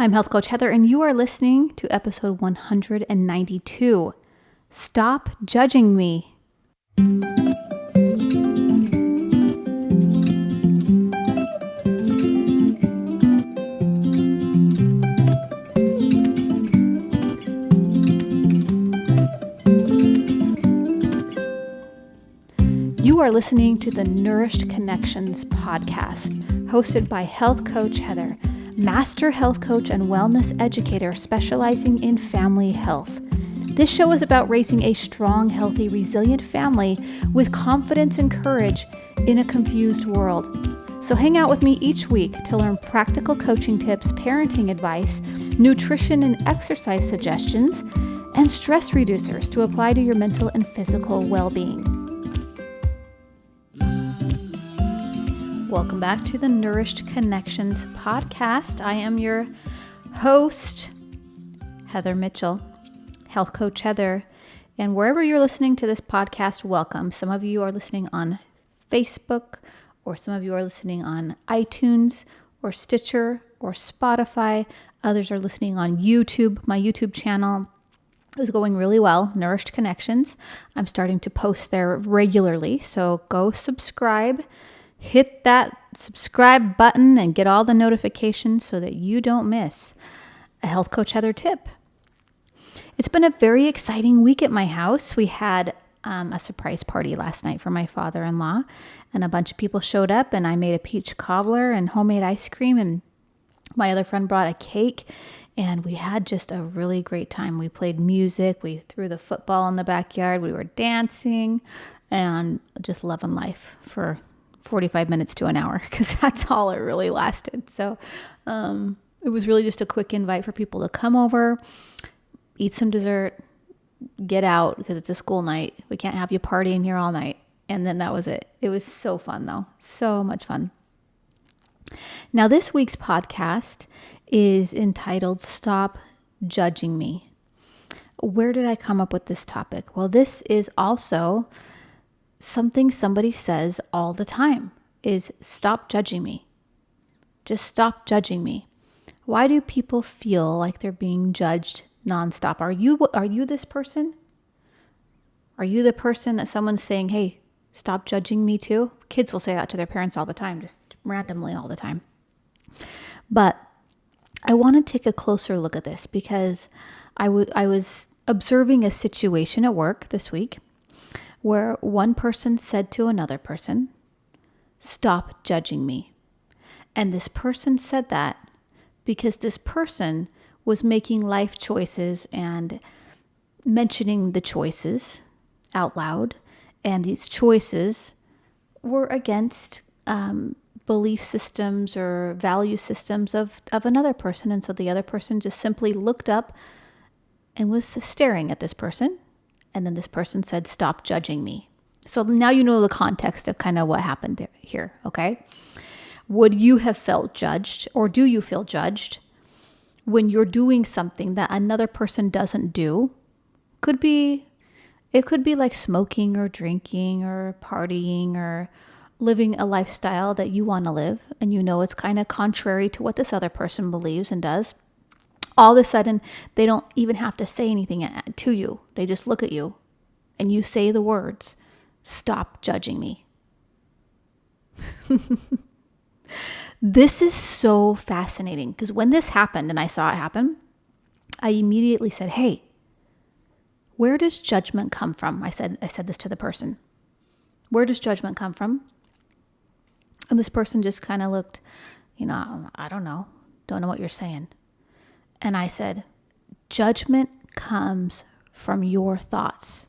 I'm Health Coach Heather, and you are listening to episode 192. Stop judging me. You are listening to the Nourished Connections podcast, hosted by Health Coach Heather, master health coach and wellness educator specializing in family health. This show is about raising a strong, healthy, resilient family with confidence and courage in a confused world. So hang out with me each week to learn practical coaching tips, parenting advice, nutrition and exercise suggestions, and stress reducers to apply to your mental and physical well-being. Welcome back to the Nourished Connections podcast. I am your host, Heather Mitchell, Health Coach Heather. And wherever you're listening to this podcast, welcome. Some of you are listening on Facebook, or some of you are listening on iTunes, or Stitcher, or Spotify. Others are listening on YouTube. My YouTube channel is going really well, Nourished Connections. I'm starting to post there regularly, so go subscribe. Hit that subscribe button and get all the notifications so that you don't miss a Health Coach Heather tip. It's been a very exciting week at my house. We had a surprise party last night for my father-in-law, and a bunch of people showed up, and I made a peach cobbler and homemade ice cream, and my other friend brought a cake, and we had just a really great time. We played music, we threw the football in the backyard, we were dancing, and just loving life for 45 minutes to an hour, because that's all it really lasted. So it was really just a quick invite for people to come over, eat some dessert, get out, because it's a school night. We can't have you partying here all night. And then that was it. It was so fun, though. So much fun. Now, this week's podcast is entitled Stop Judging Me. Where did I come up with this topic? Well, this is also something somebody says all the time, is stop judging me. Just stop judging me. Why do people feel like they're being judged nonstop? Are you this person? Are you the person that someone's saying, hey, stop judging me too? Kids will say that to their parents all the time, just randomly all the time. But I want to take a closer look at this, because I was observing a situation at work this week where one person said to another person, stop judging me. And this person said that because this person was making life choices and mentioning the choices out loud. And these choices were against belief systems or value systems of another person. And so the other person just simply looked up and was staring at this person. And then this person said, stop judging me. So now you know the context of kind of what happened here, okay? Would you have felt judged, or do you feel judged when you're doing something that another person doesn't do? It could be like smoking or drinking or partying or living a lifestyle that you want to live, and you know it's kind of contrary to what this other person believes and does. All of a sudden, they don't even have to say anything to you. They just look at you and you say the words, stop judging me. This is so fascinating, because when this happened and I saw it happen, I immediately said, hey, where does judgment come from? I said this to the person. Where does judgment come from? And this person just kind of looked, I don't know what you're saying. And I said, judgment comes from your thoughts.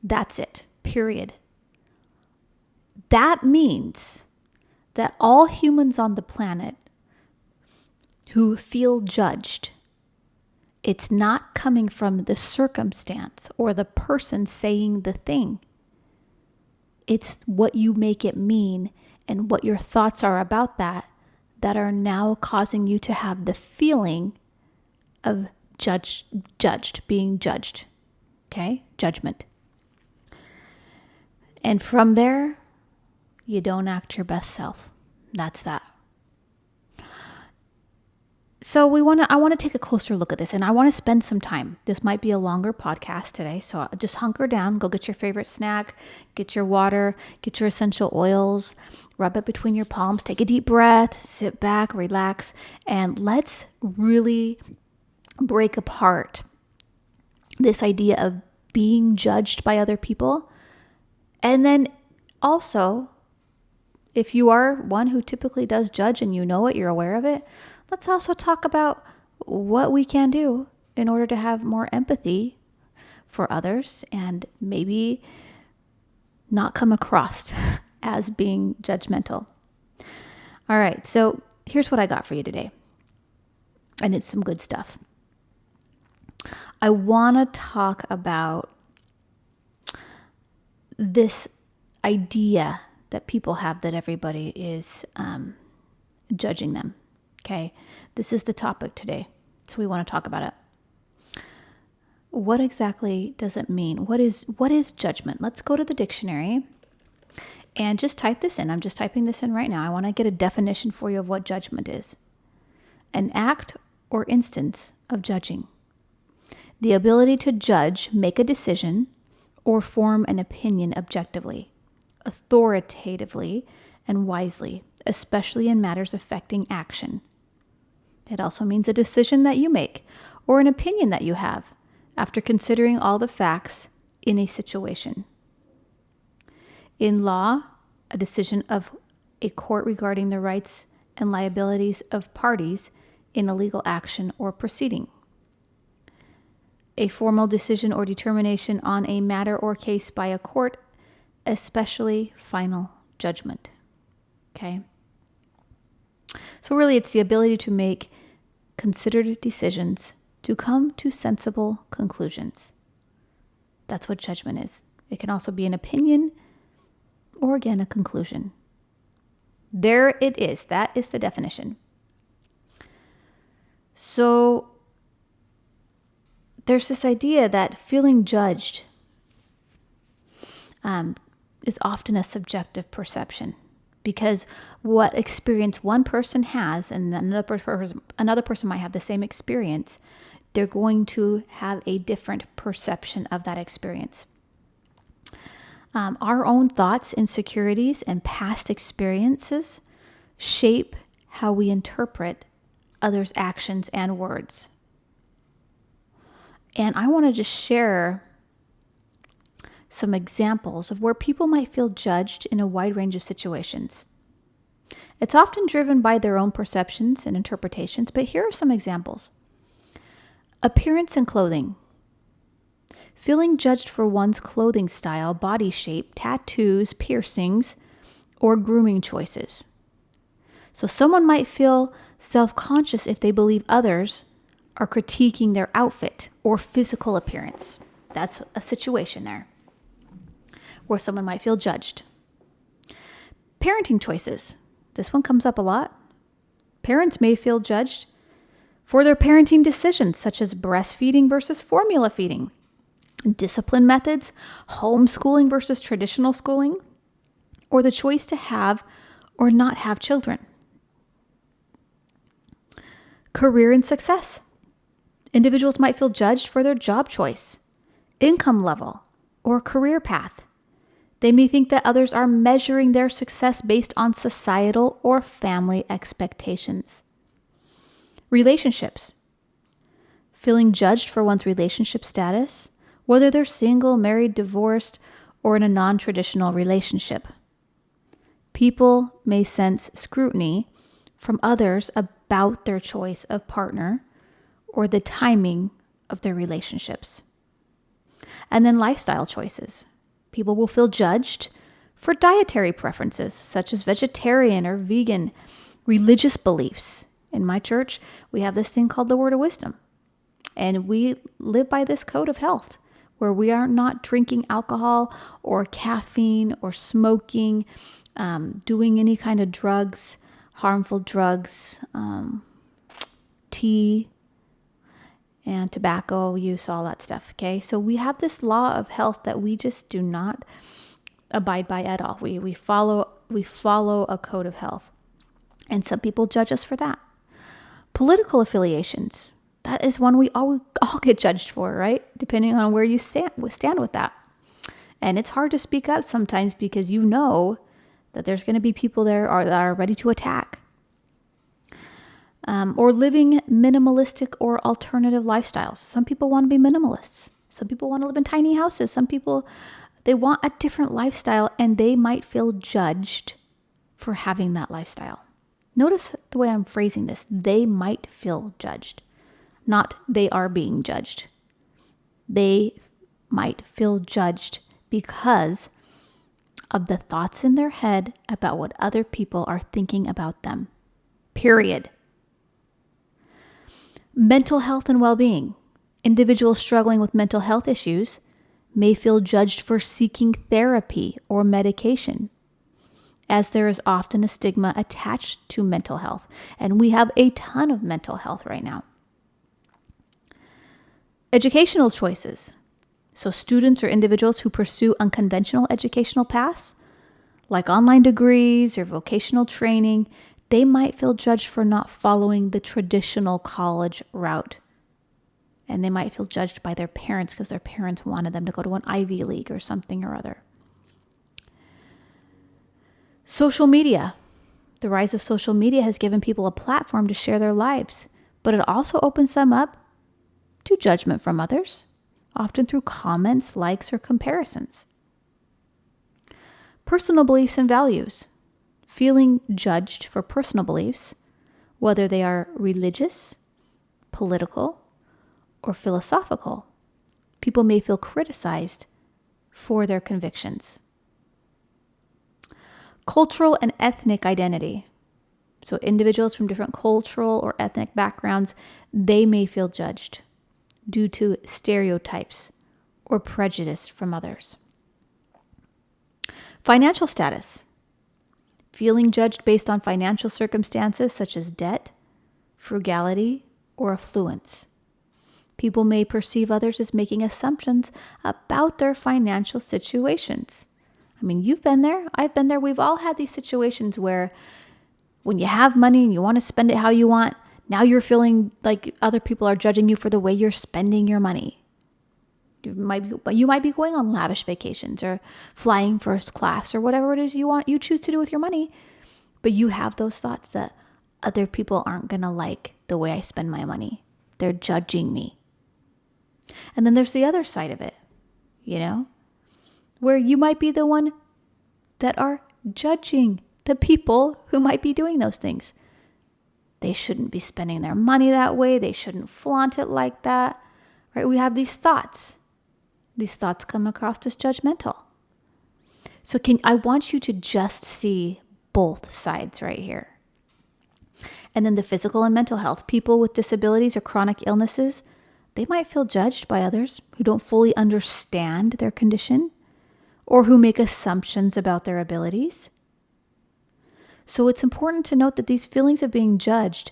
That's it, period. That means that all humans on the planet who feel judged, it's not coming from the circumstance or the person saying the thing. It's what you make it mean and what your thoughts are about that are now causing you to have the feeling of being judged. Okay? Judgment. And from there, you don't act your best self. That's that. So I want to take a closer look at this, and I want to spend some time. This might be a longer podcast today, so just hunker down, go get your favorite snack, get your water, get your essential oils, rub it between your palms, take a deep breath, sit back, relax, and let's really break apart this idea of being judged by other people. And then also, if you are one who typically does judge and you know it, you're aware of it, let's also talk about what we can do in order to have more empathy for others and maybe not come across as being judgmental. All right, so here's what I got for you today. And it's some good stuff. I want to talk about this idea that people have that everybody is judging them. Okay, this is the topic today, so we want to talk about it. What exactly does it mean? What is judgment? Let's go to the dictionary and just type this in. I'm just typing this in right now. I want to get a definition for you of what judgment is. An act or instance of judging. The ability to judge, make a decision, or form an opinion objectively, authoritatively, and wisely, especially in matters affecting action. It also means a decision that you make or an opinion that you have after considering all the facts in a situation. In law, a decision of a court regarding the rights and liabilities of parties in a legal action or proceeding. A formal decision or determination on a matter or case by a court, especially final judgment. Okay? So really, it's the ability to make considered decisions to come to sensible conclusions. That's what judgment is. It can also be an opinion or, again, a conclusion. There it is. That is the definition. So there's this idea that feeling judged is often a subjective perception. Because what experience one person has and another person might have the same experience, they're going to have a different perception of that experience. Our own thoughts, insecurities, and past experiences shape how we interpret others' actions and words. And I want to just share some examples of where people might feel judged in a wide range of situations. It's often driven by their own perceptions and interpretations, but here are some examples. Appearance and clothing. Feeling judged for one's clothing style, body shape, tattoos, piercings, or grooming choices. So someone might feel self-conscious if they believe others are critiquing their outfit or physical appearance. That's a situation there where someone might feel judged. Parenting choices. This one comes up a lot. Parents may feel judged for their parenting decisions, such as breastfeeding versus formula feeding, discipline methods, homeschooling versus traditional schooling, or the choice to have or not have children. Career and success. Individuals might feel judged for their job choice, income level, or career path. They may think that others are measuring their success based on societal or family expectations. Relationships. Feeling judged for one's relationship status, whether they're single, married, divorced, or in a non-traditional relationship. People may sense scrutiny from others about their choice of partner or the timing of their relationships. And then lifestyle choices. People will feel judged for dietary preferences, such as vegetarian or vegan, religious beliefs. In my church, we have this thing called the Word of Wisdom. And we live by this code of health, where we are not drinking alcohol or caffeine or smoking, doing any kind of drugs, harmful drugs, tea, and tobacco use, all that stuff, okay? So we have this law of health that we just do not abide by at all. We follow a code of health. And some people judge us for that. Political affiliations. That is one we all get judged for, right? Depending on where you stand with that. And it's hard to speak up sometimes because you know that there's going to be people there that are ready to attack. Or living minimalistic or alternative lifestyles. Some people want to be minimalists. Some people want to live in tiny houses. Some people, they want a different lifestyle and they might feel judged for having that lifestyle. Notice the way I'm phrasing this. They might feel judged, not they are being judged. They might feel judged because of the thoughts in their head about what other people are thinking about them. Period. Mental health and well-being. Individuals struggling with mental health issues may feel judged for seeking therapy or medication, as there is often a stigma attached to mental health. And we have a ton of mental health right now. Educational choices. So students or individuals who pursue unconventional educational paths, like online degrees or vocational training, they might feel judged for not following the traditional college route. And they might feel judged by their parents because their parents wanted them to go to an Ivy League or something or other. Social media. The rise of social media has given people a platform to share their lives, but it also opens them up to judgment from others, often through comments, likes, or comparisons. Personal beliefs and values. Feeling judged for personal beliefs, whether they are religious, political, or philosophical. People may feel criticized for their convictions. Cultural and ethnic identity. So individuals from different cultural or ethnic backgrounds, they may feel judged due to stereotypes or prejudice from others. Financial status. Feeling judged based on financial circumstances such as debt, frugality, or affluence. People may perceive others as making assumptions about their financial situations. I mean, you've been there. I've been there. We've all had these situations where when you have money and you want to spend it how you want, now you're feeling like other people are judging you for the way you're spending your money. You might be going on lavish vacations or flying first class or whatever it is you choose to do with your money. But you have those thoughts that other people aren't going to like the way I spend my money. They're judging me. And then there's the other side of it, where you might be the one that are judging the people who might be doing those things. They shouldn't be spending their money that way. They shouldn't flaunt it like that, right? We have these thoughts. These thoughts come across as judgmental. So I want you to just see both sides right here. And then the physical and mental health. People with disabilities or chronic illnesses, they might feel judged by others who don't fully understand their condition or who make assumptions about their abilities. So it's important to note that these feelings of being judged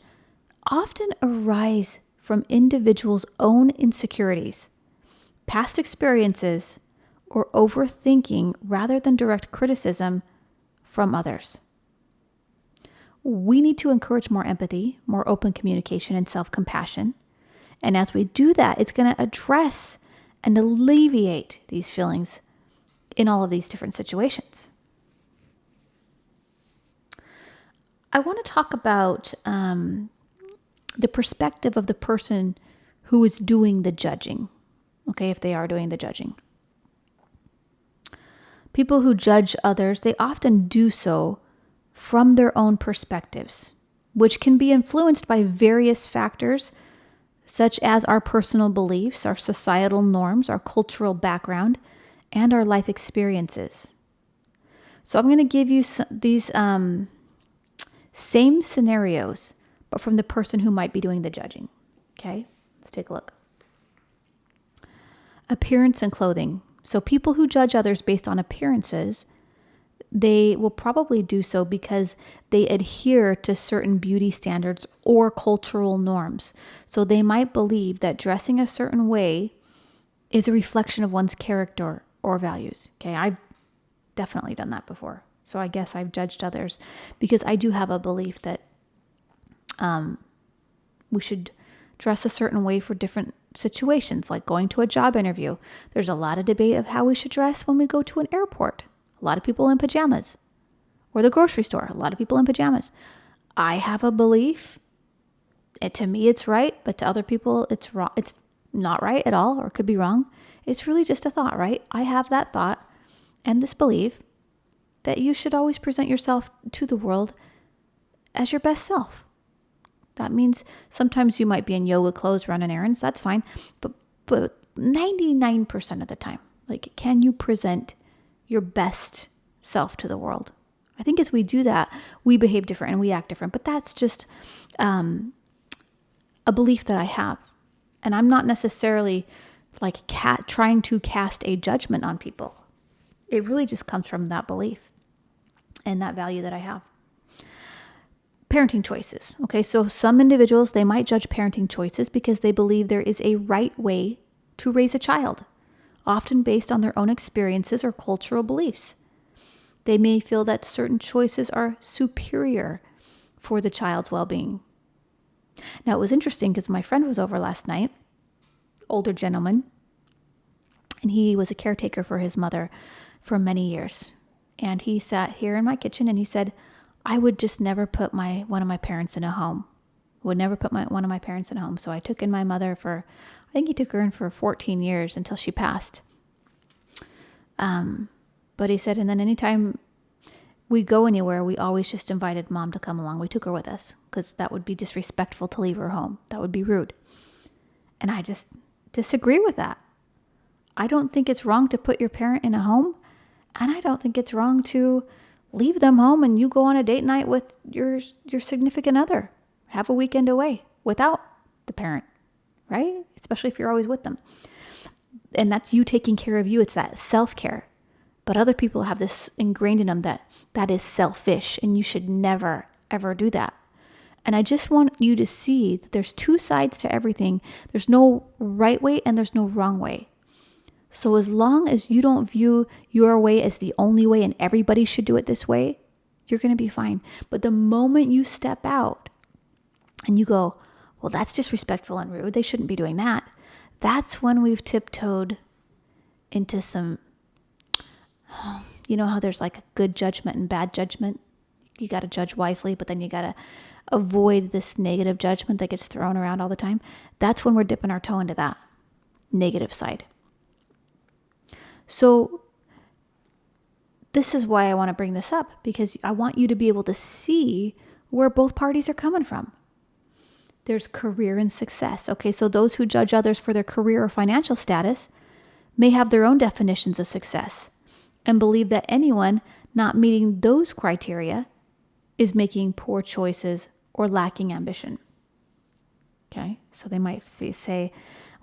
often arise from individuals' own insecurities, past experiences, or overthinking rather than direct criticism from others. We need to encourage more empathy, more open communication, and self-compassion. And as we do that, it's going to address and alleviate these feelings in all of these different situations. I want to talk about the perspective of the person who is doing the judging. Okay, if they are doing the judging. People who judge others, they often do so from their own perspectives, which can be influenced by various factors, such as our personal beliefs, our societal norms, our cultural background, and our life experiences. So I'm going to give you these same scenarios, but from the person who might be doing the judging. Okay, let's take a look. Appearance and clothing. So people who judge others based on appearances, they will probably do so because they adhere to certain beauty standards or cultural norms. So they might believe that dressing a certain way is a reflection of one's character or values. Okay, I've definitely done that before. So I guess I've judged others because I do have a belief that we should dress a certain way for different situations, like going to a job interview. There's a lot of debate of how we should dress when we go to an airport. A lot of people in pajamas. Or the grocery store, a lot of people in pajamas. I have a belief. To me, it's right, but to other people, it's wrong. It's not right at all, or could be wrong. It's really just a thought, right? I have that thought and this belief that you should always present yourself to the world as your best self. That means sometimes you might be in yoga clothes running errands. That's fine. But 99% of the time, like, can you present your best self to the world? I think as we do that, we behave different and we act different. But that's just a belief that I have. And I'm not necessarily like trying to cast a judgment on people. It really just comes from that belief and that value that I have. Parenting choices. Okay, so some individuals, they might judge parenting choices because they believe there is a right way to raise a child, often based on their own experiences or cultural beliefs. They may feel that certain choices are superior for the child's well-being. Now, it was interesting because my friend was over last night, older gentleman, and he was a caretaker for his mother for many years. And he sat here in my kitchen and he said, I would just never put one of my parents in a home. Would never put one of my parents in a home. So I took in my mother I think he took her in for 14 years until she passed. But he said, and then anytime we'd go anywhere, we always just invited mom to come along. We took her with us because that would be disrespectful to leave her home. That would be rude. And I just disagree with that. I don't think it's wrong to put your parent in a home. And I don't think it's wrong to leave them home and you go on a date night with your significant other. Have a weekend away without the parent, right? Especially if you're always with them. And that's you taking care of you. It's that self-care. But other people have this ingrained in them that is selfish and you should never, ever do that. And I just want you to see that there's two sides to everything. There's no right way and there's no wrong way. So as long as you don't view your way as the only way and everybody should do it this way, you're going to be fine. But the moment you step out and you go, well, that's disrespectful and rude, they shouldn't be doing that. That's when we've tiptoed into some, you know how there's like a good judgment and bad judgment? You got to judge wisely, but then you got to avoid this negative judgment that gets thrown around all the time. That's when we're dipping our toe into that negative side. So this is why I want to bring this up, because I want you to be able to see where both parties are coming from. There's career and success. Okay, so those who judge others for their career or financial status may have their own definitions of success and believe that anyone not meeting those criteria is making poor choices or lacking ambition. Okay, so they might say,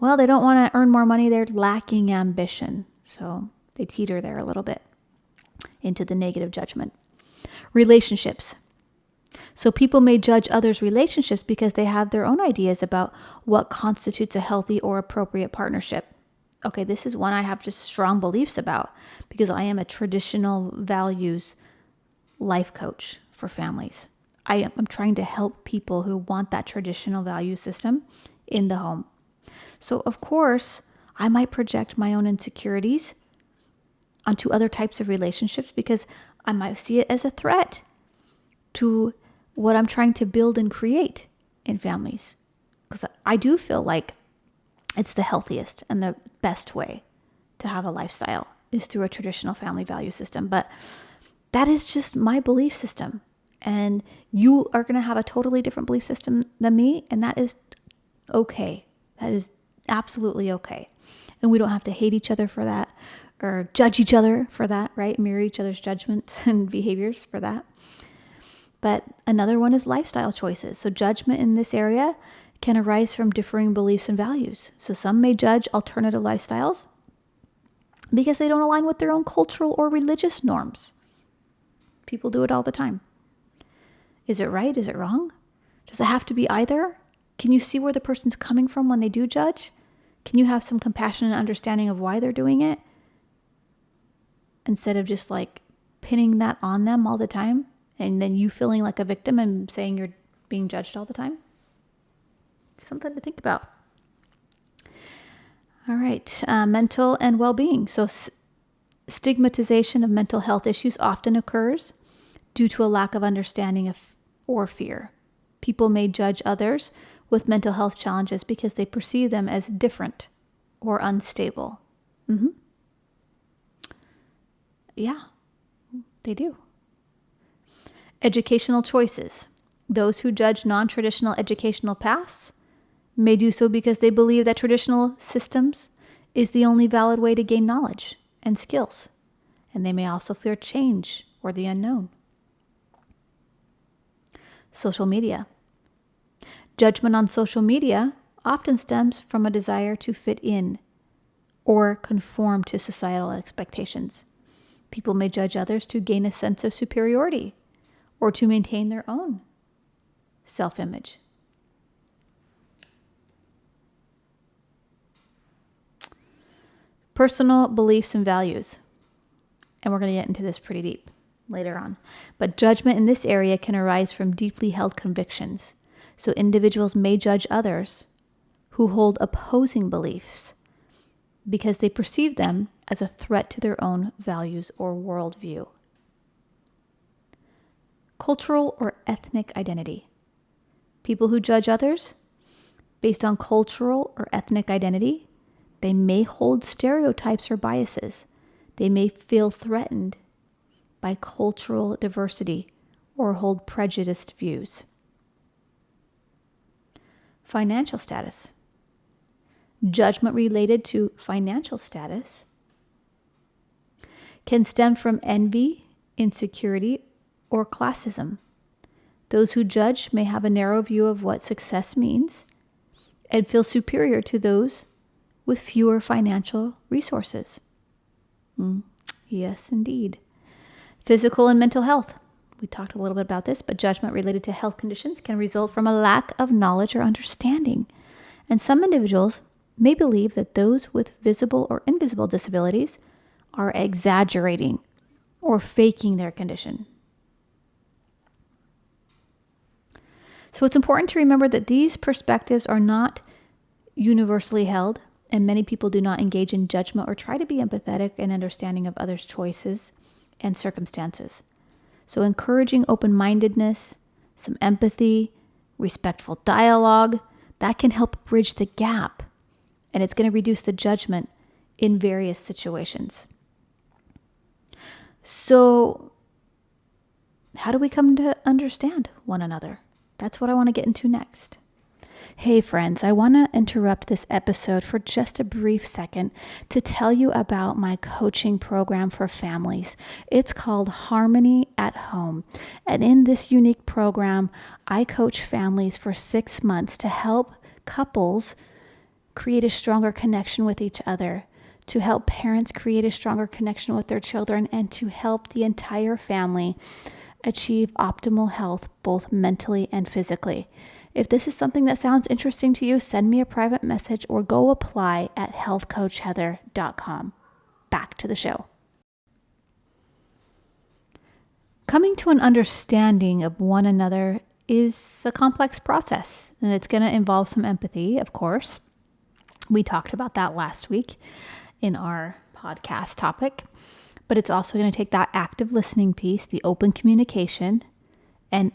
well, they don't want to earn more money, they're lacking ambition. So they teeter there a little bit into the negative judgment. Relationships. So people may judge others' relationships because they have their own ideas about what constitutes a healthy or appropriate partnership. Okay, this is one I have just strong beliefs about because I am a traditional values life coach for families. I'm trying to help people who want that traditional value system in the home. So of course, I might project my own insecurities onto other types of relationships because I might see it as a threat to what I'm trying to build and create in families. Because I do feel like it's the healthiest and the best way to have a lifestyle is through a traditional family value system. But that is just my belief system. And you are going to have a totally different belief system than me. And that is okay. That is absolutely okay. And we don't have to hate each other for that or judge each other for that, right? Mirror each other's judgments and behaviors for that. But another one is lifestyle choices. So judgment in this area can arise from differing beliefs and values. So some may judge alternative lifestyles because they don't align with their own cultural or religious norms. People do it all the time. Is it right? Is it wrong? Does it have to be either? Can you see where the person's coming from when they do judge? Can you have some compassion and understanding of why they're doing it? Instead of just like pinning that on them all the time and then you feeling like a victim and saying you're being judged all the time. Something to think about. All right, mental and well-being. So stigmatization of mental health issues often occurs due to a lack of understanding or fear. People may judge others with mental health challenges because they perceive them as different or unstable. Yeah, they do. Educational choices. Those who judge non-traditional educational paths may do so because they believe that traditional systems is the only valid way to gain knowledge and skills. And they may also fear change or the unknown. Social media. Judgment on social media often stems from a desire to fit in or conform to societal expectations. People may judge others to gain a sense of superiority or to maintain their own self-image. Personal beliefs and values. And we're going to get into this pretty deep later on. But judgment in this area can arise from deeply held convictions. So individuals may judge others who hold opposing beliefs because they perceive them as a threat to their own values or worldview. Cultural or ethnic identity. People who judge others based on cultural or ethnic identity, they may hold stereotypes or biases. They may feel threatened by cultural diversity or hold prejudiced views. Financial status. Judgment related to financial status can stem from envy, insecurity, or classism. Those who judge may have a narrow view of what success means and feel superior to those with fewer financial resources. Yes, indeed. Physical and mental health. We talked a little bit about this, but judgment related to health conditions can result from a lack of knowledge or understanding. And some individuals may believe that those with visible or invisible disabilities are exaggerating or faking their condition. So it's important to remember that these perspectives are not universally held, and many people do not engage in judgment or try to be empathetic and understanding of others' choices and circumstances. So encouraging open-mindedness, some empathy, respectful dialogue, that can help bridge the gap, and it's going to reduce the judgment in various situations. So how do we come to understand one another? That's what I want to get into next. Hey friends, I want to interrupt this episode for just a brief second to tell you about my coaching program for families. It's called Harmony at Home. And in this unique program, I coach families for 6 months to help couples create a stronger connection with each other, to help parents create a stronger connection with their children, and to help the entire family achieve optimal health, both mentally and physically. If this is something that sounds interesting to you, send me a private message or go apply at healthcoachheather.com. Back to the show. Coming to an understanding of one another is a complex process, and it's going to involve some empathy, of course. We talked about that last week in our podcast topic, but it's also going to take that active listening piece, the open communication, and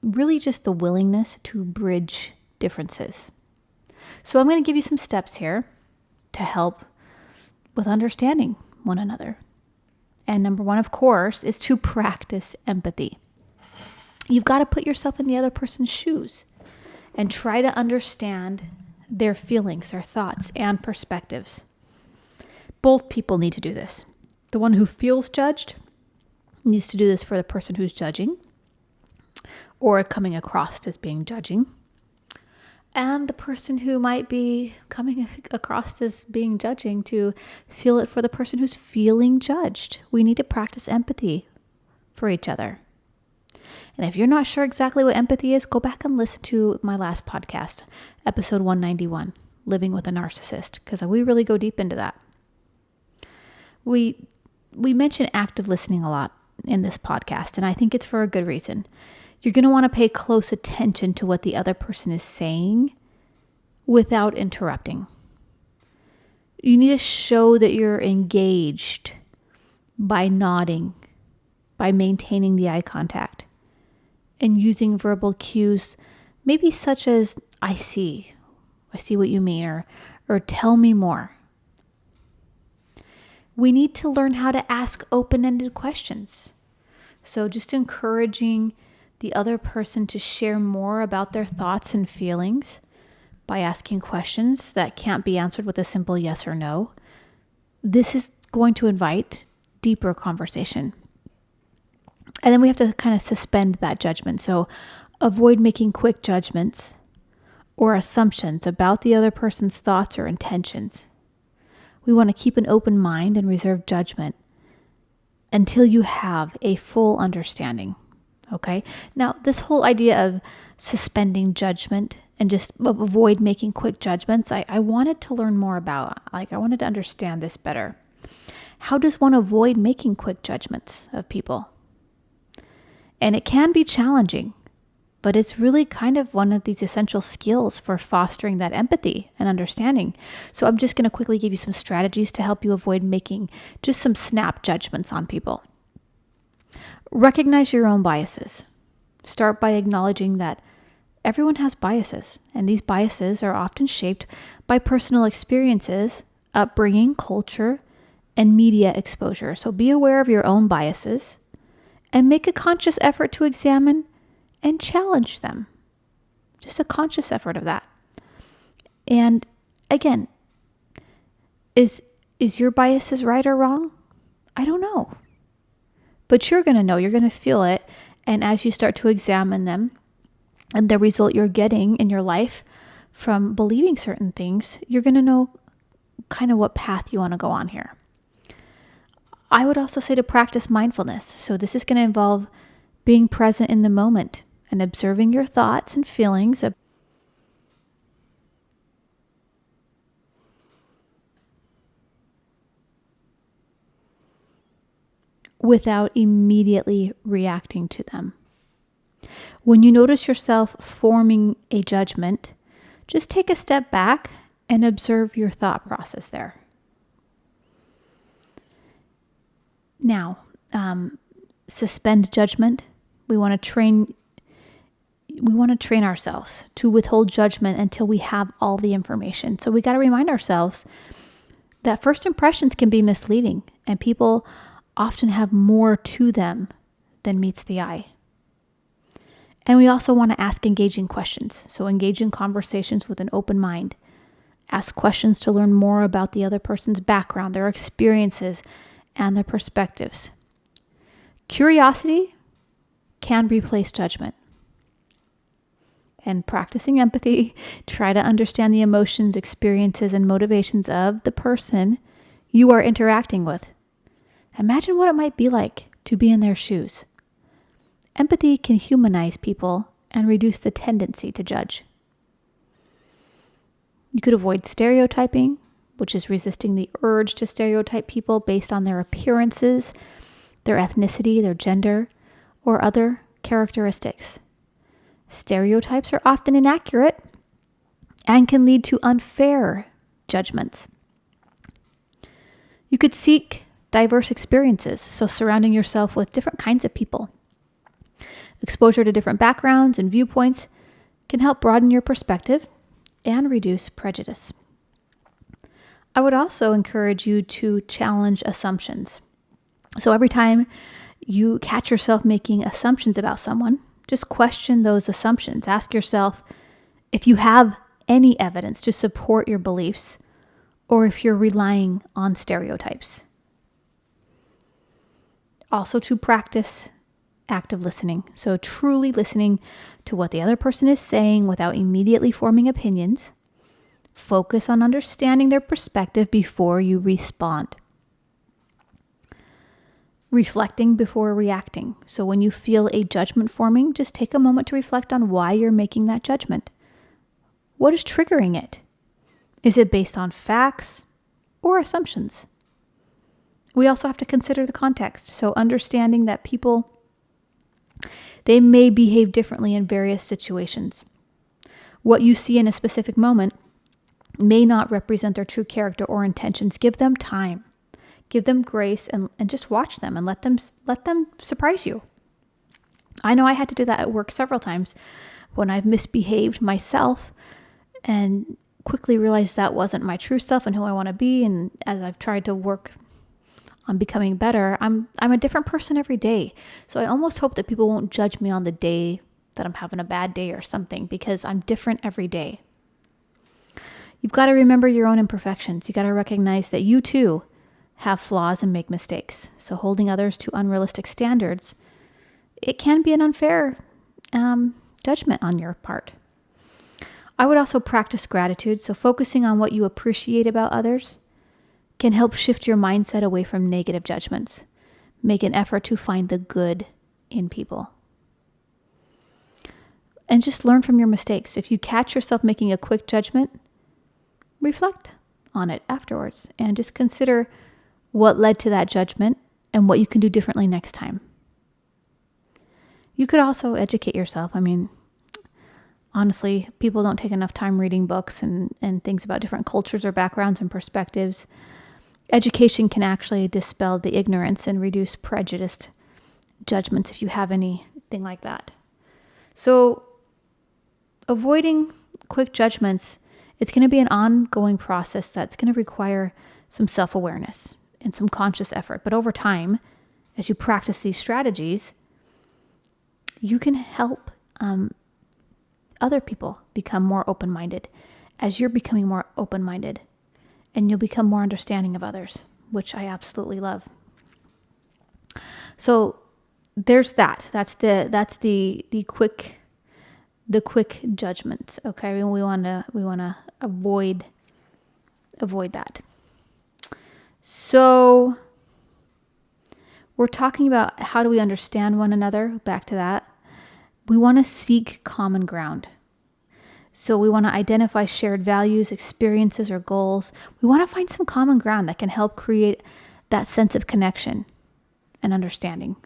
really just the willingness to bridge differences. So I'm going to give you some steps here to help with understanding one another. And number one, of course, is to practice empathy. You've got to put yourself in the other person's shoes and try to understand their feelings, their thoughts, and perspectives. Both people need to do this. The one who feels judged needs to do this for the person who's judging or coming across as being judging. And the person who might be coming across as being judging to feel it for the person who's feeling judged. We need to practice empathy for each other. And if you're not sure exactly what empathy is, go back and listen to my last podcast, episode 191, Living with a Narcissist, because we really go deep into that. We mention active listening a lot in this podcast, and I think it's for a good reason. You're going to want to pay close attention to what the other person is saying without interrupting. You need to show that you're engaged by nodding, by maintaining the eye contact, and using verbal cues, maybe such as, I see what you mean, or tell me more. We need to learn how to ask open-ended questions. So just encouraging the other person to share more about their thoughts and feelings by asking questions that can't be answered with a simple yes or no. This is going to invite deeper conversation. And then we have to kind of suspend that judgment. So avoid making quick judgments or assumptions about the other person's thoughts or intentions. We want to keep an open mind and reserve judgment until you have a full understanding. Okay? Now, this whole idea of suspending judgment and just avoid making quick judgments, I wanted to learn more about. I wanted to understand this better. How does one avoid making quick judgments of people? And it can be challenging, but it's really kind of one of these essential skills for fostering that empathy and understanding. So I'm just going to quickly give you some strategies to help you avoid making just some snap judgments on people. Recognize your own biases. Start by acknowledging that everyone has biases, and these biases are often shaped by personal experiences, upbringing, culture, and media exposure. So be aware of your own biases and make a conscious effort to examine and challenge them. Just a conscious effort of that. And again, is your biases right or wrong? I don't know. But you're going to know, you're going to feel it. And as you start to examine them and the result you're getting in your life from believing certain things, you're going to know kind of what path you want to go on here. I would also say to practice mindfulness. So this is going to involve being present in the moment and observing your thoughts and feelings without immediately reacting to them. When you notice yourself forming a judgment, just take a step back and observe your thought process there. Now, suspend judgment. We want to train ourselves to withhold judgment until we have all the information. So we got to remind ourselves that first impressions can be misleading, and people often have more to them than meets the eye. And we also want to ask engaging questions. So engage in conversations with an open mind. Ask questions to learn more about the other person's background, their experiences, and their perspectives. Curiosity can replace judgment. And practicing empathy, try to understand the emotions, experiences, and motivations of the person you are interacting with. Imagine what it might be like to be in their shoes. Empathy can humanize people and reduce the tendency to judge. You could avoid stereotyping, which is resisting the urge to stereotype people based on their appearances, their ethnicity, their gender, or other characteristics. Stereotypes are often inaccurate and can lead to unfair judgments. You could seek diverse experiences, so surrounding yourself with different kinds of people. Exposure to different backgrounds and viewpoints can help broaden your perspective and reduce prejudice. I would also encourage you to challenge assumptions. So every time you catch yourself making assumptions about someone, just question those assumptions. Ask yourself if you have any evidence to support your beliefs or if you're relying on stereotypes. Also to practice active listening. So truly listening to what the other person is saying without immediately forming opinions. Focus on understanding their perspective before you respond. Reflecting before reacting. So when you feel a judgment forming, just take a moment to reflect on why you're making that judgment. What is triggering it? Is it based on facts or assumptions? We also have to consider the context. So understanding that people, they may behave differently in various situations. What you see in a specific moment may not represent their true character or intentions. Give them time. Give them grace and just watch them and let them surprise you. I know I had to do that at work several times when I've misbehaved myself and quickly realized that wasn't my true self and who I want to be. And as I've tried to work on becoming better, I'm a different person every day. So I almost hope that people won't judge me on the day that I'm having a bad day or something, because I'm different every day. You've got to remember your own imperfections. You got to recognize that you too have flaws and make mistakes. So holding others to unrealistic standards, it can be an unfair judgment on your part. I would also practice gratitude. So focusing on what you appreciate about others can help shift your mindset away from negative judgments. Make an effort to find the good in people. And just learn from your mistakes. If you catch yourself making a quick judgment, reflect on it afterwards and just consider what led to that judgment and what you can do differently next time. You could also educate yourself. I mean, honestly, people don't take enough time reading books and things about different cultures or backgrounds and perspectives. Education can actually dispel the ignorance and reduce prejudiced judgments if you have anything like that. So avoiding quick judgments, it's going to be an ongoing process that's going to require some self-awareness and some conscious effort. But over time, as you practice these strategies, you can help other people become more open-minded as you're becoming more open-minded, and you'll become more understanding of others, which I absolutely love. So there's that. That's the quick judgments. Okay, we want to avoid that. So we're talking about how do we understand one another. Back to that. We want to seek common ground. So we want to identify shared values, experiences, or goals. We want to find some common ground that can help create that sense of connection and understanding.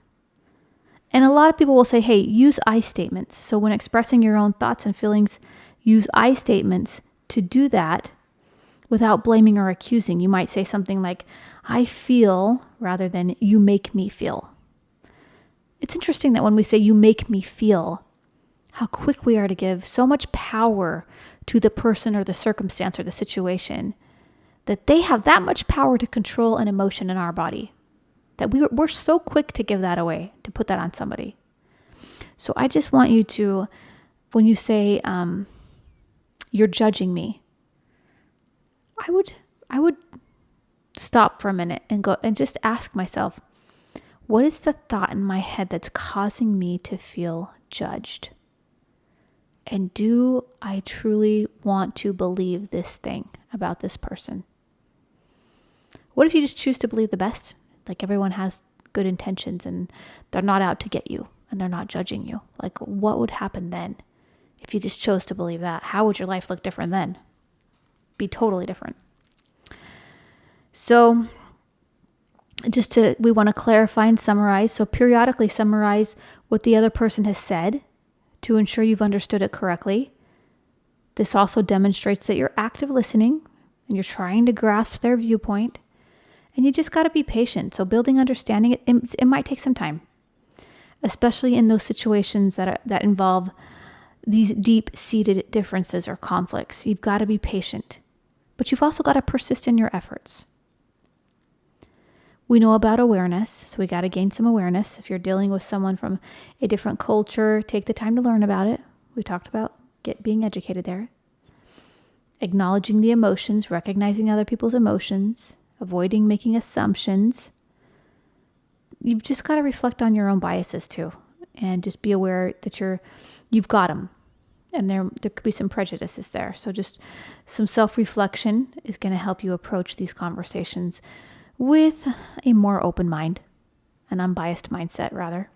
And a lot of people will say, hey, use I statements. So when expressing your own thoughts and feelings, use I statements to do that without blaming or accusing. You might say something like, I feel, rather than you make me feel. It's interesting that when we say you make me feel, how quick we are to give so much power to the person or the circumstance or the situation, that they have that much power to control an emotion in our body, that we're so quick to give that away, to put that on somebody. So I just want you to, when you say you're judging me, I would stop for a minute and go and just ask myself, what is the thought in my head that's causing me to feel judged? And do I truly want to believe this thing about this person? What if you just choose to believe the best? Like everyone has good intentions and they're not out to get you and they're not judging you. Like what would happen then if you just chose to believe that? How would your life look different then? Be totally different. So we want to clarify and summarize. So periodically summarize what the other person has said to ensure you've understood it correctly. This also demonstrates that you're active listening and you're trying to grasp their viewpoint. And you just got to be patient. So building understanding, it might take some time, especially in those situations that involve these deep-seated differences or conflicts. You've got to be patient, but you've also got to persist in your efforts. We know about awareness, so we got to gain some awareness. If you're dealing with someone from a different culture, take the time to learn about it. We talked about being educated there. Acknowledging the emotions, recognizing other people's emotions, avoiding making assumptions. You've just got to reflect on your own biases too, and just be aware that you've got them, and there could be some prejudices there. So just some self-reflection is going to help you approach these conversations with a more open mind, an unbiased mindset rather.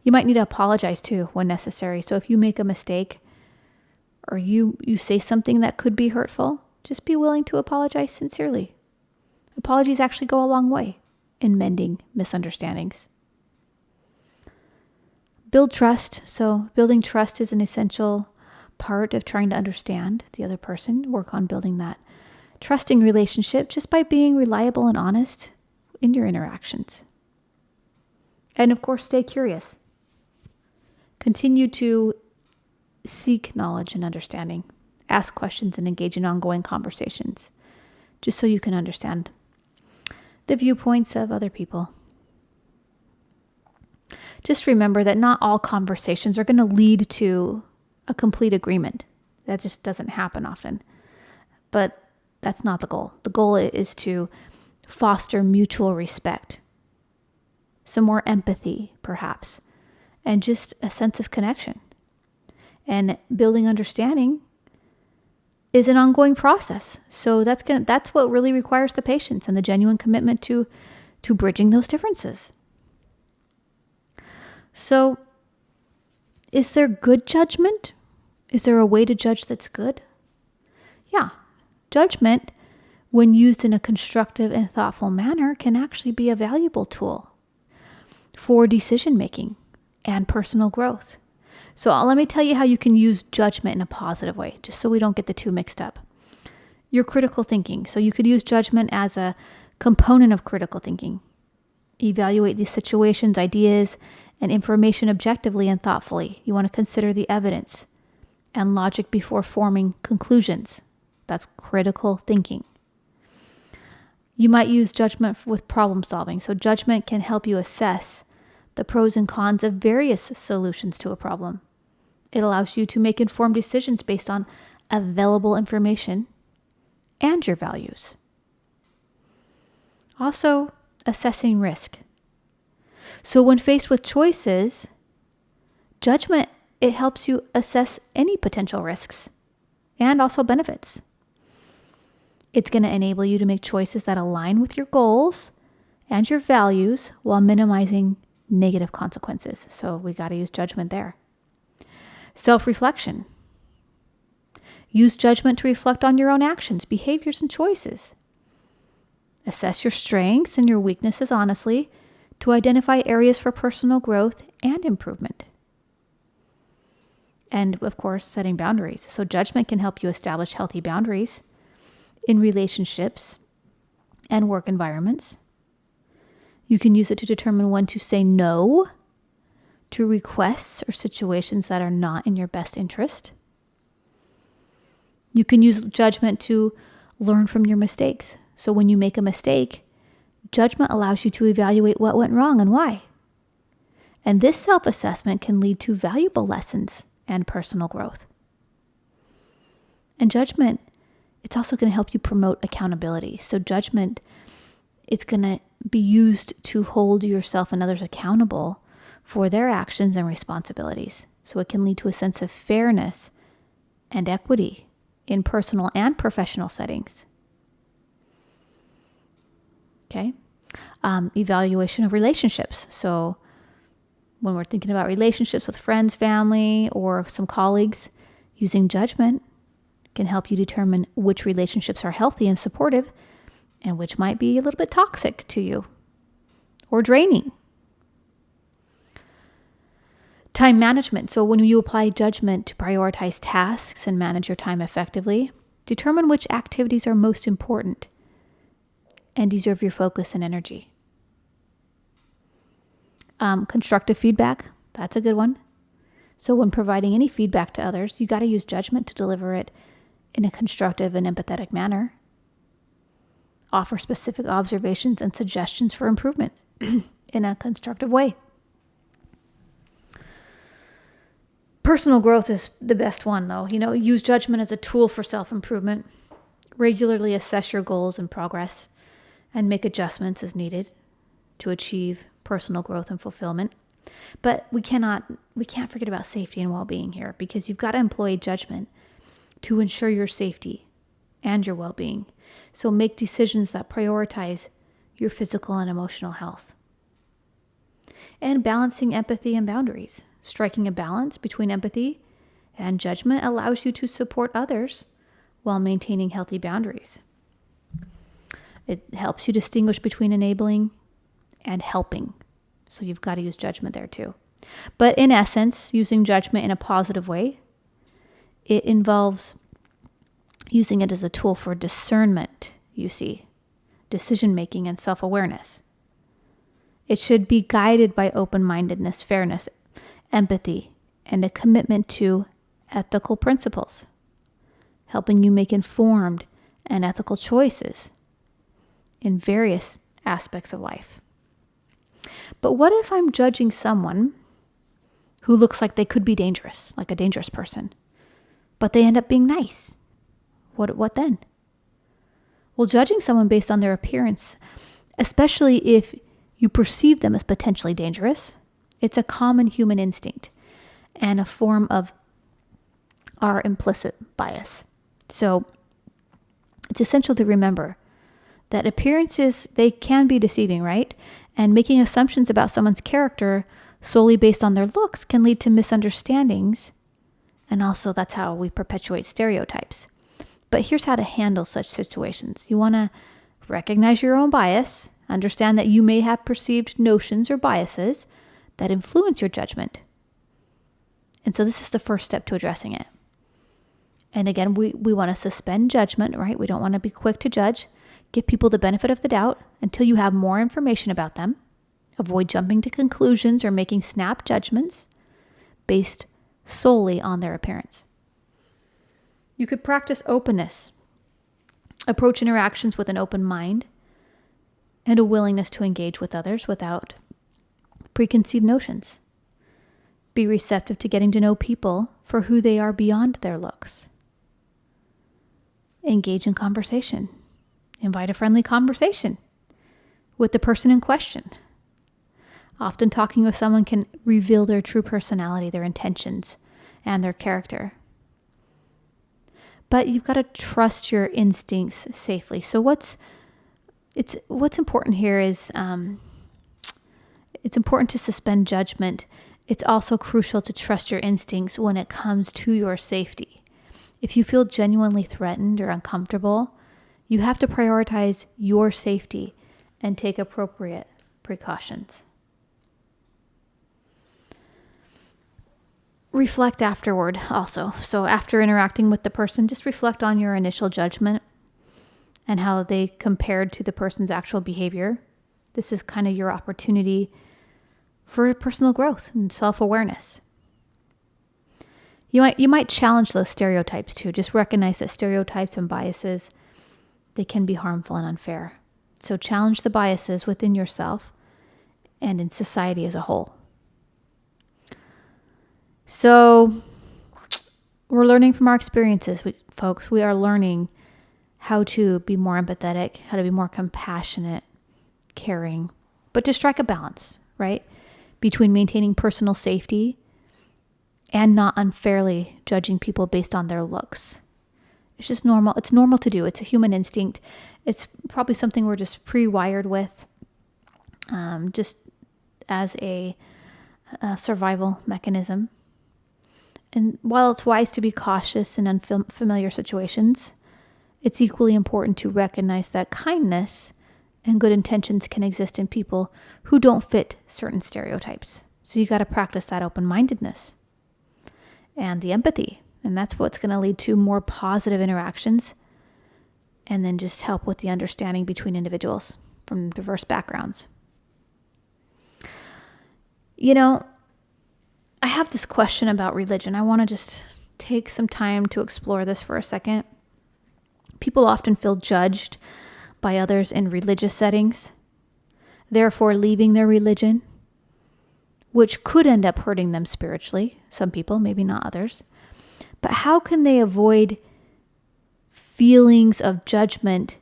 You might need to apologize too when necessary. So if you make a mistake or you say something that could be hurtful, just be willing to apologize sincerely. Apologies actually go a long way in mending misunderstandings. Build trust. So building trust is an essential part of trying to understand the other person, work on building that trusting relationship just by being reliable and honest in your interactions. And of course, stay curious. Continue to seek knowledge and understanding. Ask questions and engage in ongoing conversations, just so you can understand the viewpoints of other people. Just remember that not all conversations are going to lead to a complete agreement. That just doesn't happen often. But that's not the goal. The goal is to foster mutual respect, some more empathy, perhaps, and just a sense of connection. And building understanding is an ongoing process. So that's what really requires the patience and the genuine commitment to bridging those differences. So, is there good judgment? Is there a way to judge that's good? Yeah. Judgment, when used in a constructive and thoughtful manner, can actually be a valuable tool for decision making and personal growth. So let me tell you how you can use judgment in a positive way, just so we don't get the two mixed up. Your critical thinking. So you could use judgment as a component of critical thinking. Evaluate these situations, ideas, and information objectively and thoughtfully. You want to consider the evidence and logic before forming conclusions. That's critical thinking. You might use judgment with problem solving. So judgment can help you assess the pros and cons of various solutions to a problem. It allows you to make informed decisions based on available information and your values. Also, assessing risk. So when faced with choices, judgment, it helps you assess any potential risks and also benefits. It's going to enable you to make choices that align with your goals and your values while minimizing negative consequences. So we got to use judgment there. Self-reflection. Use judgment to reflect on your own actions, behaviors, and choices. Assess your strengths and your weaknesses honestly to identify areas for personal growth and improvement. And of course, setting boundaries. So judgment can help you establish healthy boundaries in relationships and work environments. You can use it to determine when to say no to requests or situations that are not in your best interest. You can use judgment to learn from your mistakes. So when you make a mistake, judgment allows you to evaluate what went wrong and why. And this self-assessment can lead to valuable lessons and personal growth. And judgment, it's also going to help you promote accountability. So judgment, it's going to be used to hold yourself and others accountable for their actions and responsibilities. So it can lead to a sense of fairness and equity in personal and professional settings. Okay. Evaluation of relationships. So when we're thinking about relationships with friends, family, or some colleagues, using judgment can help you determine which relationships are healthy and supportive and which might be a little bit toxic to you or draining. Time management. So when you apply judgment to prioritize tasks and manage your time effectively, determine which activities are most important and deserve your focus and energy. Constructive feedback, that's a good one. So when providing any feedback to others, you got to use judgment to deliver it in a constructive and empathetic manner. Offer specific observations and suggestions for improvement in a constructive way. Personal growth is the best one, though. Use judgment as a tool for self-improvement. Regularly assess your goals and progress and make adjustments as needed to achieve personal growth and fulfillment. But we can't forget about safety and well-being here, because you've got to employ judgment to ensure your safety and your well-being. So make decisions that prioritize your physical and emotional health. And balancing empathy and boundaries. Striking a balance between empathy and judgment allows you to support others while maintaining healthy boundaries. It helps you distinguish between enabling and helping. So you've got to use judgment there too. But in essence, using judgment in a positive way It involves using it as a tool for discernment, you see, decision-making and self-awareness. It should be guided by open-mindedness, fairness, empathy, and a commitment to ethical principles, helping you make informed and ethical choices in various aspects of life. But what if I'm judging someone who looks like they could be dangerous, like a dangerous person, but they end up being nice? What then? Well, judging someone based on their appearance, especially if you perceive them as potentially dangerous, it's a common human instinct and a form of our implicit bias. So it's essential to remember that appearances, they can be deceiving, right? And making assumptions about someone's character solely based on their looks can lead to misunderstandings. And also that's how we perpetuate stereotypes. But here's how to handle such situations. You want to recognize your own bias, understand that you may have perceived notions or biases that influence your judgment. And so this is the first step to addressing it. And again, we want to suspend judgment, right? We don't want to be quick to judge. Give people the benefit of the doubt until you have more information about them. Avoid jumping to conclusions or making snap judgments based solely on their appearance. You could practice openness, approach interactions with an open mind, and a willingness to engage with others without preconceived notions. Be receptive to getting to know people for who they are beyond their looks. Engage in conversation. Invite a friendly conversation with the person in question. Often talking with someone can reveal their true personality, their intentions, and their character. But you've got to trust your instincts safely. So what's important here is it's important to suspend judgment. It's also crucial to trust your instincts when it comes to your safety. If you feel genuinely threatened or uncomfortable, you have to prioritize your safety and take appropriate precautions. Reflect afterward also. So after interacting with the person, just reflect on your initial judgment and how they compared to the person's actual behavior. This is kind of your opportunity for personal growth and self-awareness. You might challenge those stereotypes too. Just recognize that stereotypes and biases, they can be harmful and unfair. So challenge the biases within yourself and in society as a whole. So we're learning from our experiences, folks. We are learning how to be more empathetic, how to be more compassionate, caring, but to strike a balance, right? Between maintaining personal safety and not unfairly judging people based on their looks. It's just normal. It's normal to do. It's a human instinct. It's probably something we're just pre-wired with, just as a survival mechanism. And while it's wise to be cautious in unfamiliar situations, it's equally important to recognize that kindness and good intentions can exist in people who don't fit certain stereotypes. So you got to practice that open-mindedness and the empathy. And that's what's going to lead to more positive interactions and then just help with the understanding between individuals from diverse backgrounds. You know, I have this question about religion. I want to just take some time to explore this for a second. People often feel judged by others in religious settings, therefore leaving their religion, which could end up hurting them spiritually. Some people, maybe not others. But how can they avoid feelings of judgment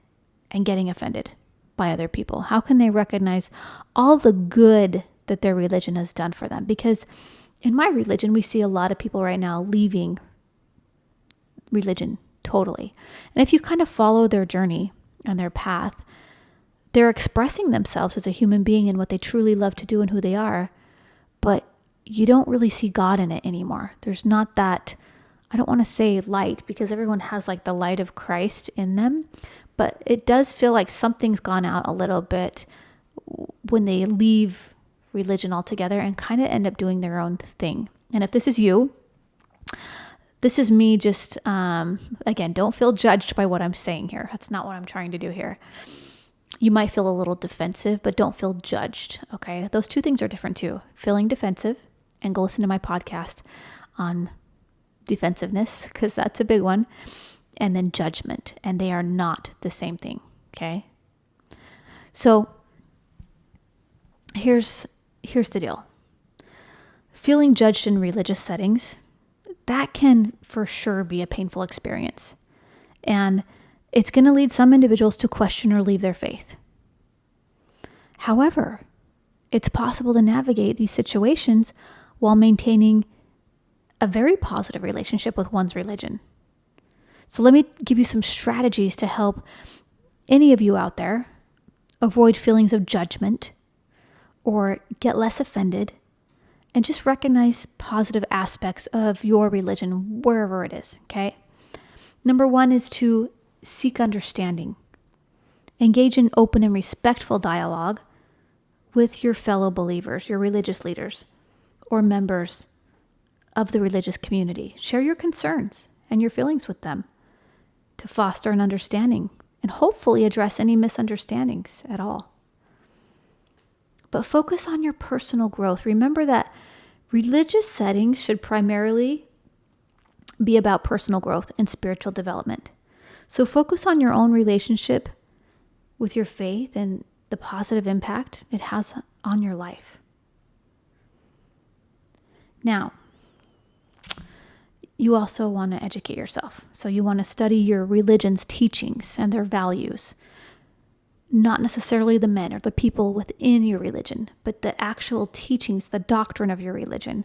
and getting offended by other people? How can they recognize all the good that their religion has done for them? Because in my religion, we see a lot of people right now leaving religion totally. And if you kind of follow their journey and their path, they're expressing themselves as a human being and what they truly love to do and who they are. But you don't really see God in it anymore. There's not that, I don't want to say light, because everyone has like the light of Christ in them. But it does feel like something's gone out a little bit when they leave religion altogether and kind of end up doing their own thing. And if this is you, This is me just, again, don't feel judged by what I'm saying here. That's not what I'm trying to do here. You might feel a little defensive, but don't feel judged, okay? Those two things are different too. Feeling defensive, and go listen to my podcast on defensiveness, because that's a big one, and then judgment, and they are not the same thing, okay? So here's the deal. Feeling judged in religious settings, that can for sure be a painful experience. And it's going to lead some individuals to question or leave their faith. However, it's possible to navigate these situations while maintaining a very positive relationship with one's religion. So let me give you some strategies to help any of you out there avoid feelings of judgment or get less offended, and just recognize positive aspects of your religion, wherever it is, okay? Number one is to seek understanding. Engage in open and respectful dialogue with your fellow believers, your religious leaders, or members of the religious community. Share your concerns and your feelings with them to foster an understanding and hopefully address any misunderstandings at all. But focus on your personal growth. Remember that religious settings should primarily be about personal growth and spiritual development. So focus on your own relationship with your faith and the positive impact it has on your life. Now, you also want to educate yourself. So you want to study your religion's teachings and their values. Not necessarily the men or the people within your religion, but the actual teachings, the doctrine of your religion,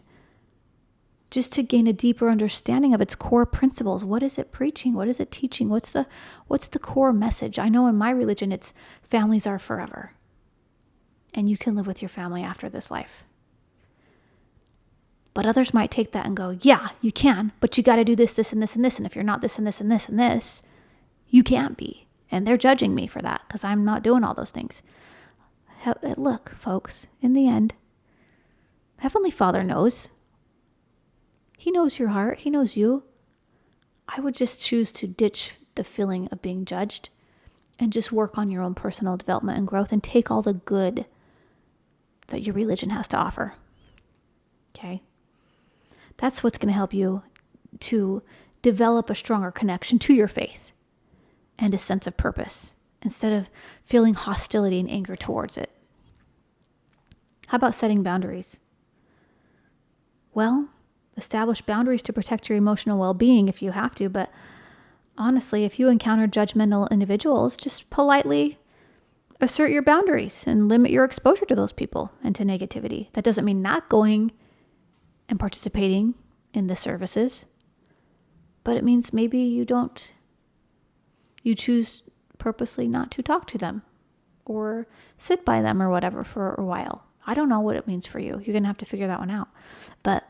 just to gain a deeper understanding of its core principles. What is it preaching? What is it teaching? What's the core message? I know in my religion, it's families are forever, and you can live with your family after this life. But others might take that and go, yeah, you can, but you got to do this, this, and this, and this. And if you're not this, and this, and this, and this, you can't be. And they're judging me for that because I'm not doing all those things. Look, folks, in the end, Heavenly Father knows. He knows your heart. He knows you. I would just choose to ditch the feeling of being judged and just work on your own personal development and growth and take all the good that your religion has to offer. Okay? That's what's going to help you to develop a stronger connection to your faith and a sense of purpose, instead of feeling hostility and anger towards it. How about setting boundaries? Well, establish boundaries to protect your emotional well-being if you have to, but honestly, if you encounter judgmental individuals, just politely assert your boundaries and limit your exposure to those people and to negativity. That doesn't mean not going and participating in the services, but it means maybe you choose purposely not to talk to them or sit by them or whatever for a while. I don't know what it means for you. You're going to have to figure that one out. But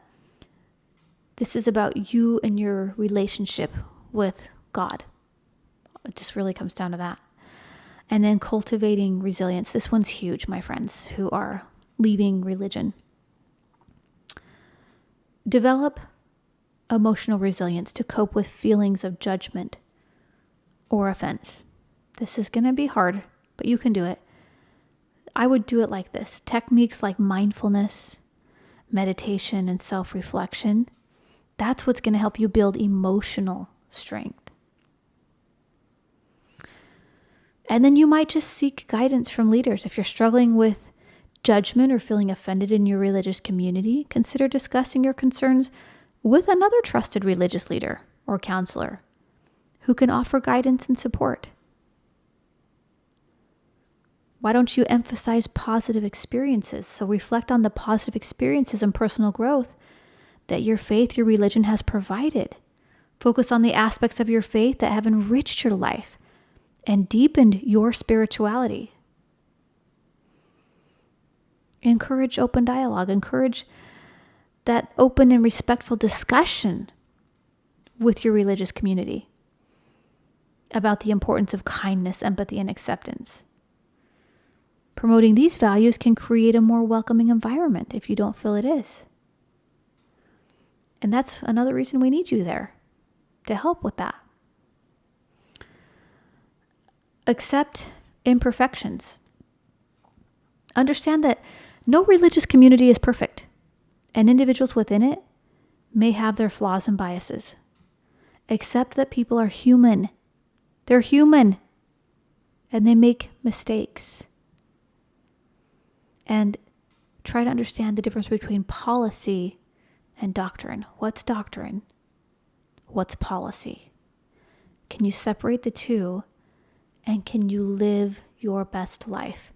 this is about you and your relationship with God. It just really comes down to that. And then cultivating resilience. This one's huge, my friends who are leaving religion. Develop emotional resilience to cope with feelings of judgment or offense. This is going to be hard, but you can do it. I would do it like this. Techniques like mindfulness, meditation, and self-reflection. That's what's going to help you build emotional strength. And then you might just seek guidance from leaders. If you're struggling with judgment or feeling offended in your religious community, consider discussing your concerns with another trusted religious leader or counselor who can offer guidance and support. Why don't you emphasize positive experiences? So reflect on the positive experiences and personal growth that your faith, your religion has provided. Focus on the aspects of your faith that have enriched your life and deepened your spirituality. Encourage open dialogue. Encourage that open and respectful discussion with your religious community about the importance of kindness, empathy, and acceptance. Promoting these values can create a more welcoming environment if you don't feel it is. And that's another reason we need you there to help with that. Accept imperfections. Understand that no religious community is perfect, and individuals within it may have their flaws and biases. Accept that people are human. They're human, and they make mistakes. And try to understand the difference between policy and doctrine. What's doctrine? What's policy? Can you separate the two, and can you live your best life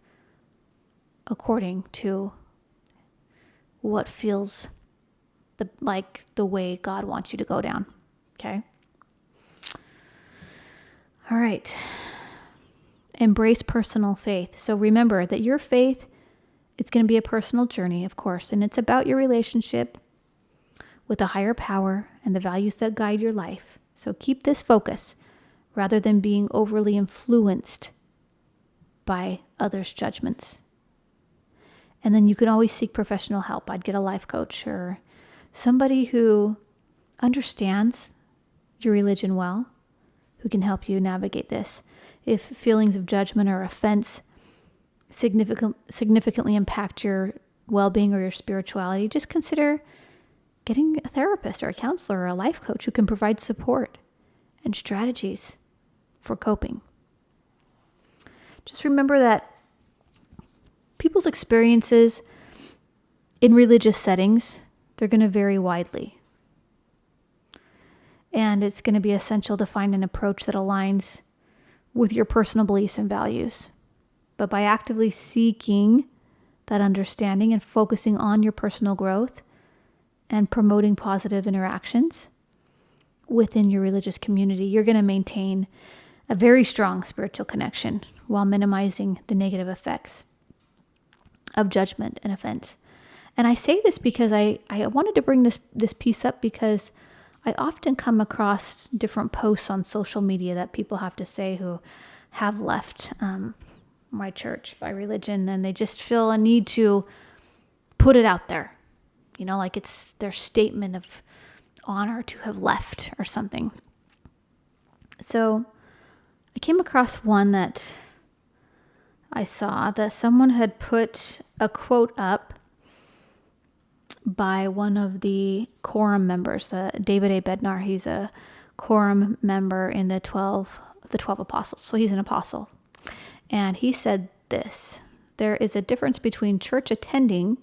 according to what feels like the way God wants you to go down? Okay? All right. Embrace personal faith. So remember that your faith, it's going to be a personal journey, of course, and it's about your relationship with a higher power and the values that guide your life. So keep this focus rather than being overly influenced by others' judgments. And then you can always seek professional help. I'd get a life coach or somebody who understands your religion well, who can help you navigate this. If feelings of judgment or offense significantly impact your well-being or your spirituality, just consider getting a therapist or a counselor or a life coach who can provide support and strategies for coping. Just remember that people's experiences in religious settings, they're going to vary widely. And it's going to be essential to find an approach that aligns with your personal beliefs and values. But by actively seeking that understanding and focusing on your personal growth and promoting positive interactions within your religious community, you're going to maintain a very strong spiritual connection while minimizing the negative effects of judgment and offense. And I say this because I wanted to bring this piece up because I often come across different posts on social media that people have to say who have left my church by religion, and they just feel a need to put it out there, like it's their statement of honor to have left or something. So I came across one that I saw that someone had put a quote up by one of the quorum members, David A. Bednar. He's a quorum member in the 12 apostles. So he's an apostle. And he said this: there is a difference between church attending,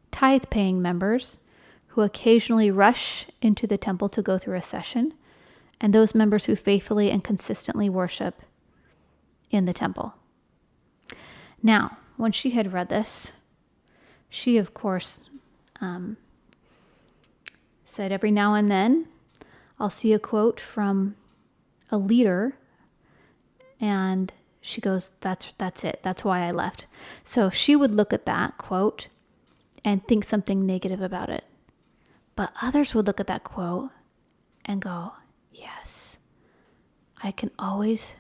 tithe paying members who occasionally rush into the temple to go through a session, and those members who faithfully and consistently worship in the temple. Now, when she had read this, she, of course, said every now and then I'll see a quote from a leader, and she goes, that's it. That's why I left. So she would look at that quote and think something negative about it. But others would look at that quote and go, yes, I can always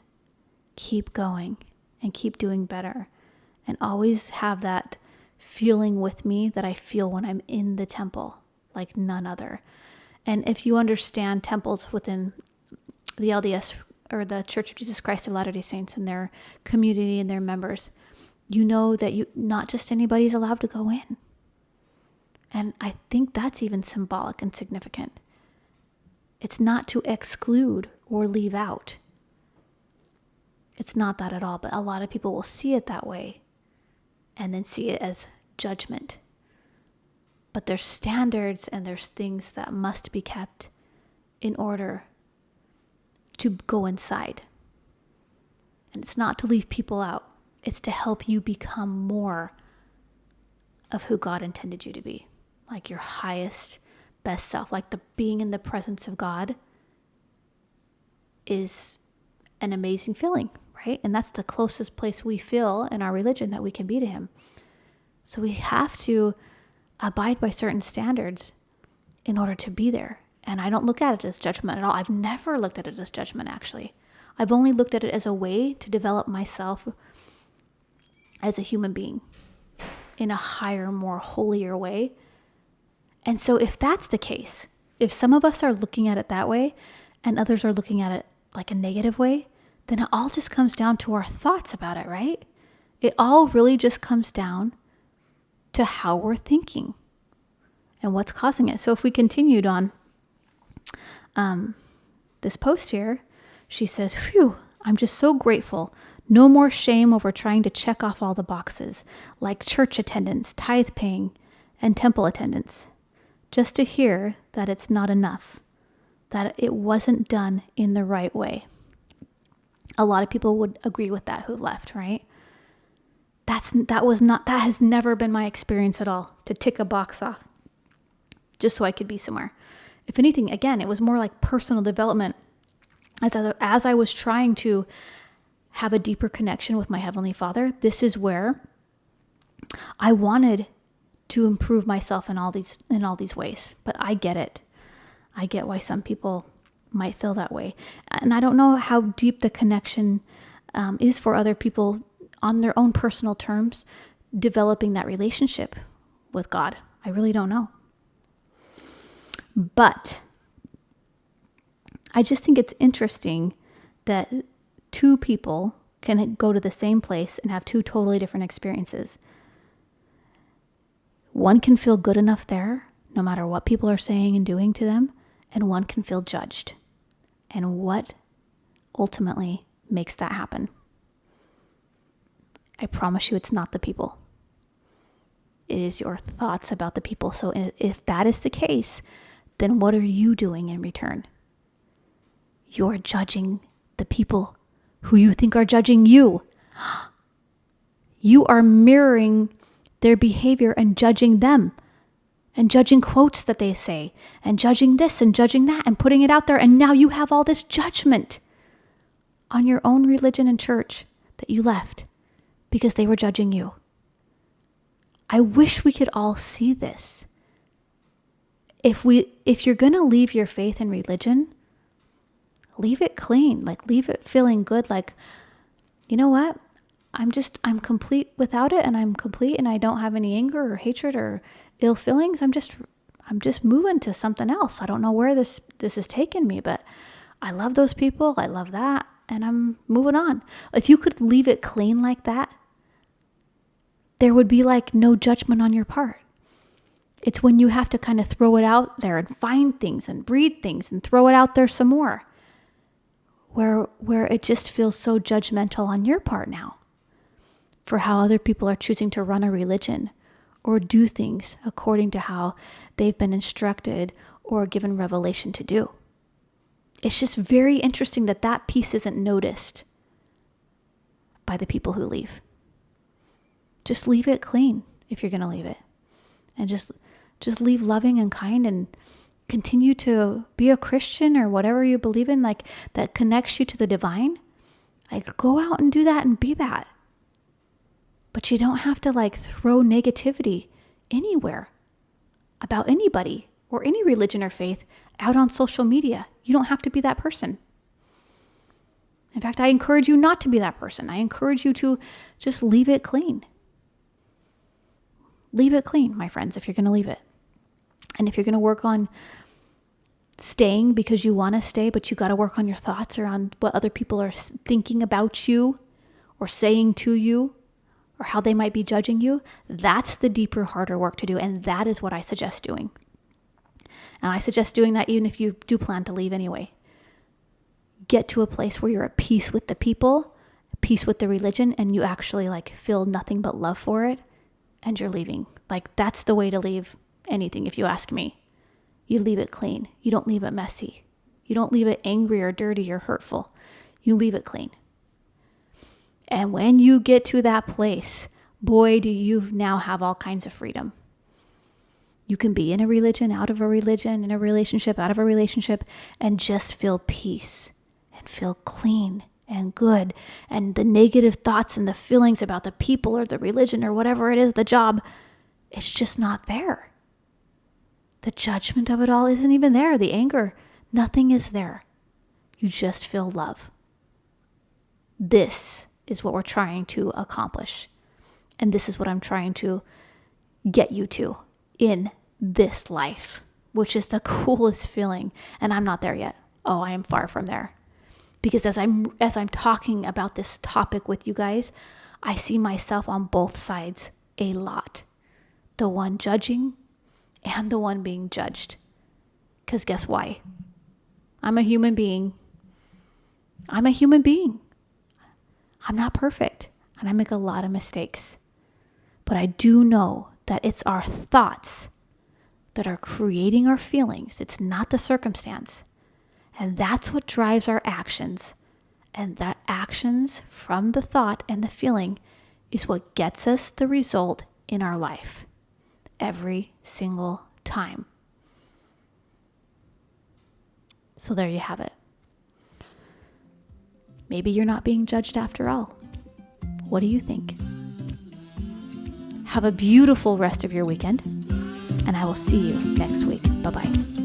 keep going and keep doing better, and always have that feeling with me that I feel when I'm in the temple, like none other. And if you understand temples within the LDS or the Church of Jesus Christ of Latter-day Saints and their community and their members, you know that not just anybody's allowed to go in. And I think that's even symbolic and significant. It's not to exclude or leave out. It's not that at all, but a lot of people will see it that way and then see it as judgment. But there's standards and there's things that must be kept in order to go inside. And it's not to leave people out. It's to help you become more of who God intended you to be. Like your highest, best self. Like the being in the presence of God is an amazing feeling, right? And that's the closest place we feel in our religion that we can be to Him. So we have to abide by certain standards in order to be there. And I don't look at it as judgment at all. I've never looked at it as judgment, actually. I've only looked at it as a way to develop myself as a human being in a higher, more holier way. And so if that's the case, if some of us are looking at it that way and others are looking at it like a negative way, then it all just comes down to our thoughts about it, right? It all really just comes down to how we're thinking and what's causing it. So if we continued on this post here, she says, "Phew, I'm just so grateful. No more shame over trying to check off all the boxes, like church attendance, tithe paying, and temple attendance, just to hear that it's not enough, that it wasn't done in the right way." A lot of people would agree with that who left, right? That has never been my experience at all, to tick a box off just so I could be somewhere. If anything, again, it was more like personal development as I was trying to have a deeper connection with my Heavenly Father. This is where I wanted to improve myself in all these ways. But I get it. I get why some people might feel that way. And I don't know how deep the connection is for other people on their own personal terms, developing that relationship with God. I really don't know. But I just think it's interesting that two people can go to the same place and have two totally different experiences. One can feel good enough there, no matter what people are saying and doing to them, and one can feel judged. And what ultimately makes that happen? I promise you it's not the people. It is your thoughts about the people. So if that is the case, then what are you doing in return? You're judging the people who you think are judging you. You are mirroring their behavior and judging them, and judging quotes that they say, and judging this and judging that, and putting it out there. And now you have all this judgment on your own religion and church that you left because they were judging you. I wish we could all see this. If you're going to leave your faith and religion, leave it clean, like leave it feeling good. Like, you know what? I'm complete without it, and I'm complete, and I don't have any anger or hatred or ill feelings. I'm just moving to something else. I don't know where this has taken me, but I love those people. I love that, and I'm moving on. If you could leave it clean like that, there would be like no judgment on your part. It's when you have to kind of throw it out there and find things and breed things and throw it out there some more, where it just feels so judgmental on your part now for how other people are choosing to run a religion or do things according to how they've been instructed or given revelation to do. It's just very interesting that piece isn't noticed by the people who leave. Just leave it clean if you're going to leave it. And just leave loving and kind, and continue to be a Christian or whatever you believe in, like that connects you to the divine. Like, go out and do that and be that. But you don't have to like throw negativity anywhere about anybody or any religion or faith out on social media. You don't have to be that person. In fact, I encourage you not to be that person. I encourage you to just leave it clean. Leave it clean, my friends, if you're going to leave it. And if you're going to work on staying because you want to stay, but you got to work on your thoughts or on what other people are thinking about you or saying to you or how they might be judging you, that's the deeper, harder work to do. And that is what I suggest doing. And I suggest doing that even if you do plan to leave anyway. Get to a place where you're at peace with the people, peace with the religion, and you actually like feel nothing but love for it, and you're leaving. Like, that's the way to leave anything, if you ask me. You leave it clean. You don't leave it messy. You don't leave it angry or dirty or hurtful. You leave it clean. And when you get to that place, boy, do you now have all kinds of freedom. You can be in a religion, out of a religion, in a relationship, out of a relationship, and just feel peace and feel clean and good. And the negative thoughts and the feelings about the people or the religion or whatever it is, the job, it's just not there. The judgment of it all isn't even there. The anger, nothing is there. You just feel love. This is what we're trying to accomplish. And this is what I'm trying to get you to in this life. which is the coolest feeling. And I'm not there yet. Oh, I am far from there. Because as I'm talking about this topic with you guys, I see myself on both sides a lot. The one judging and the one being judged. Because guess why? I'm a human being. I'm not perfect, and I make a lot of mistakes. But I do know that it's our thoughts that are creating our feelings. It's not the circumstance. And that's what drives our actions. And that actions from the thought and the feeling is what gets us the result in our life every single time. So there you have it. Maybe you're not being judged after all. What do you think? Have a beautiful rest of your weekend, and I will see you next week. Bye-bye.